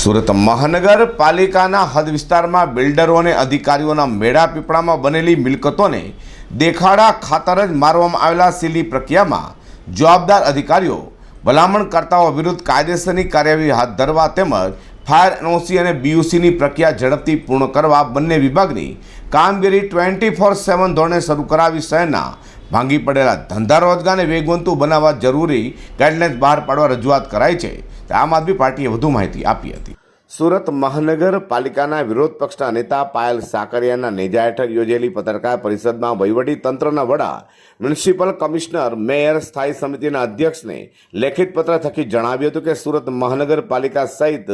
સુરત મહાનગરપાલિકાના હદ વિસ્તારમાં બિલ્ડરો અને અધિકારીઓના મેળા પીપળામાં બનેલી મિલકતોને દેખાડા ખાતર જ મારવામાં આવેલા સીલની પ્રક્રિયામાં જવાબદાર અધિકારીઓ ભલામણકર્તાઓ વિરુદ્ધ કાયદેસરની કાર્યવાહી હાથ ધરવા તેમજ ફાયર એનઓસી અને બીયુસીની પ્રક્રિયા ઝડપથી પૂર્ણ કરવા બંને વિભાગની કામગીરી 24/7 ધોરણે શરૂ કરાવી શહેરના ભાંગી પડેલા ધંધા રોજગારને વેગવંતુ બનાવવા જરૂરી ગાઈડલાઇન્સ બહાર પાડવા રજૂઆત કરાઈ છે. આમ આદમી પાર્ટીએ વધુ માહિતી આપી હતી. સુરત મહાનગરપાલિકાના વિરોધ પક્ષના નેતા પાયલ સાકરિયાના નેજા હેઠળ યોજેલી પત્રકાર પરિષદમાં વહીવટી તંત્રના વડા, મ્યુનિસિપલ કમિશનર, મેયર, સ્થાયી સમિતિના અધ્યક્ષને લેખિત પત્ર થકી જણાવ્યું હતું કે સુરત મહાનગરપાલિકા સહિત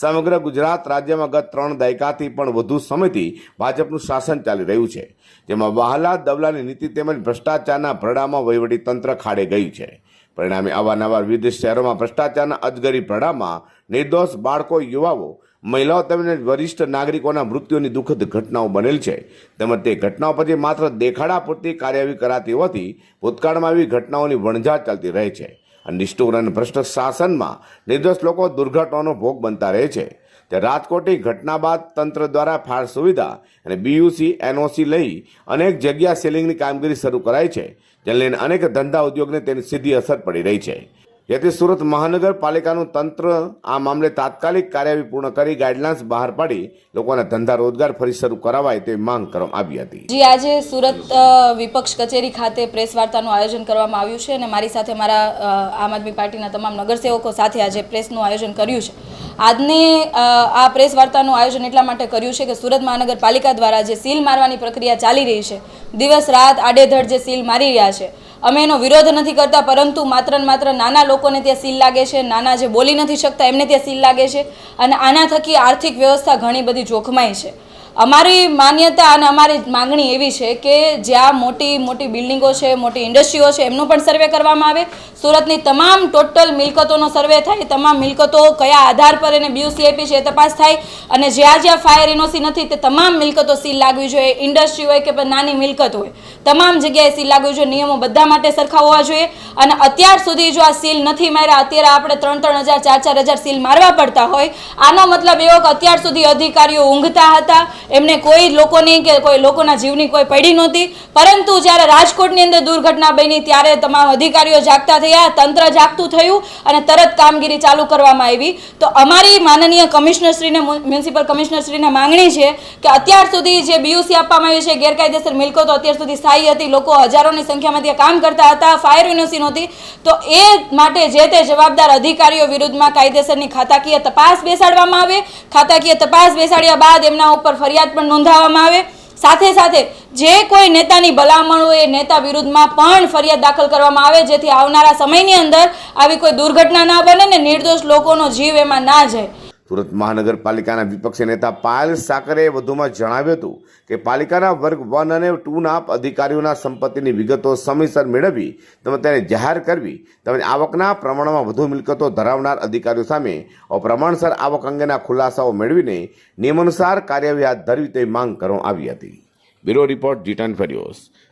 સમગ્ર ગુજરાત રાજ્યમાં ગત 3 દાયકાથી પણ વધુ સમયથી ભાજપનું શાસન ચાલી રહ્યું છે, જેમાં વહાલા દવલાની નીતિ તેમજ ભ્રષ્ટાચારના ભરડામાં વહીવટી તંત્ર ખાડે ગયું છે. પરિણામે અવારનવાર વિવિધ શહેરોમાં ભ્રષ્ટાચારના અજગરી ભરડામાં નિર્દોષ બાળકો, યુવાઓ, મહિલાઓ તેમજ વરિષ્ઠ નાગરિકોના મૃત્યુની દુઃખદ ઘટનાઓ બનેલ છે. તેમજ તે ઘટનાઓ પછી માત્ર દેખાડા પૂરતી કાર્યવાહી કરાતી હોવાથી ભૂતકાળમાં આવી ઘટનાઓની વણઝાર ચાલતી રહે છે અને નિષ્ઠુર અને ભ્રષ્ટ શાસનમાં નિર્દોષ લોકો દુર્ઘટનાનો ભોગ બનતા રહે છે. તે રાજકોટની ઘટના બાદ તંત્ર દ્વારા ફાયર સુવિધા અને બીયુસી એનઓસી લઈ અનેક જગ્યા સીલિંગની કામગીરી શરૂ કરાઈ છે, જેને લઈને અનેક ધંધા ઉદ્યોગને તેની સીધી અસર પડી રહી છે. જેથી સુરત મહાનગરપાલિકાનું તંત્ર આ મામલે તાત્કાલિક કાર્યવાહી પૂર્ણ કરી ગાઈડલાઇન્સ બહાર પાડી લોકોના ધંધા રોજગાર ફરી શરૂ કરાવાય તેવી માંગ કરવામાં આવી હતી. જી, આજે સુરત વિપક્ષ કચેરી ખાતે પ્રેસ વાર્તાનું આયોજન કરવામાં આવ્યું છે અને મારી સાથે મારા આમ આદમી પાર્ટીના તમામ નગરસેવકો સાથે આજે પ્રેસનું આયોજન કર્યું છે. આજની આ પ્રેસ વાર્તાનું આયોજન એટલા માટે કર્યું છે કે સુરત મહાનગરપાલિકા દ્વારા જે સીલ મારવાની પ્રક્રિયા ચાલી રહી છે, દિવસ રાત આડેધડ જે સીલ મારી રહ્યા છે, અમે એનો વિરોધ નથી કરતા, પરંતુ માત્ર ને માત્ર નાના લોકોને ત્યાં સીલ લાગે છે, નાના જે બોલી નથી શકતા એમને ત્યાં સીલ લાગે છે અને આના થકી આર્થિક વ્યવસ્થા ઘણી બધી જોખમાય છે. અમારી માન્યતા અને અમારી માંગણી એવી છે કે જ્યાં મોટી મોટી બિલ્ડિંગો છે, મોટી ઇન્ડસ્ટ્રીઓ છે, એમનો પણ સર્વે કરવામાં આવે. સુરતની તમામ ટોટલ મિલકતોનો સર્વે થાય, તમામ મિલકતો કયા આધાર પર એને બીયુસી આપી છે એ તપાસ થાય અને જ્યાં જ્યાં ફાયર એનઓસી નથી તે તમામ મિલકતો સીલ લાગવી જોઈએ. ઇન્ડસ્ટ્રી હોય કે નાની મિલકત હોય, તમામ જગ્યાએ સીલ લાગવી જોઈએ. નિયમો બધા માટે સરખા હોવા જોઈએ અને અત્યાર સુધી જો આ સીલ નથી માર્યા, અત્યારે આપણે 3,000, 4,000 સીલ મારવા પડતા હોય, આનો મતલબ એવો કે અત્યાર સુધી અધિકારીઓ ઊંઘતા હતા, એમને કોઈ લોકોની કે કોઈ લોકોના જીવની કોઈ પડી નહોતી. પરંતુ જ્યારે રાજકોટની અંદર દુર્ઘટના બની ત્યારે તમામ અધિકારીઓ જાગતા થયા, તંત્ર જાગતું થયું અને તરત કામગીરી ચાલુ કરવામાં આવી. તો અમારી માનનીય કમિશનરશ્રીને, મ્યુનિસિપલ કમિશનરશ્રીને માંગણી છે કે અત્યાર સુધી જે બીયુસી આપવામાં આવી છે, ગેરકાયદેસર મિલકતો અત્યાર સુધી સ્થાયી હતી, લોકો હજારોની સંખ્યામાં ત્યાં કામ કરતા હતા, ફાયર એનઓસી નહોતી, તો એ માટે જે તે જવાબદાર અધિકારીઓ વિરુદ્ધમાં કાયદેસરની ખાતાકીય તપાસ બેસાડવામાં આવે. ખાતાકીય તપાસ બેસાડ્યા બાદ એમના ઉપર ફરિયાદ પણ નોંધાવવામાં આવે. સાથે સાથે જે કોઈ નેતાની ભલામણ હોય એ નેતા વિરુદ્ધમાં પણ ફરિયાદ દાખલ કરવામાં આવે, જેથી આવનારા સમયની અંદર આવી કોઈ દુર્ઘટના ના બને ને નિર્દોષ લોકોનો જીવ એમાં ના જાય. સુરત મહાનગરપાલિકાના વિપક્ષી નેતા પાયલ સાકરેએ વધુમાં જણાવ્યું હતું કે પાલિકાના વર્ગ 1 અને 2ના અધિકારીઓના સંપત્તિની વિગતો સમયસર મેળવવી તેમજ તેને જાહેર કરવી તેમજ આવકના પ્રમાણમાં વધુ મિલકતો ધરાવનાર અધિકારીઓ સામે અપ્રમાણસર આવક અંગેના ખુલાસાઓ મેળવીને નિયમાનુસાર કાર્યવાહી હાથ ધરવી તેવી માંગ કરવામાં આવી હતી. Bureau report, G10 news.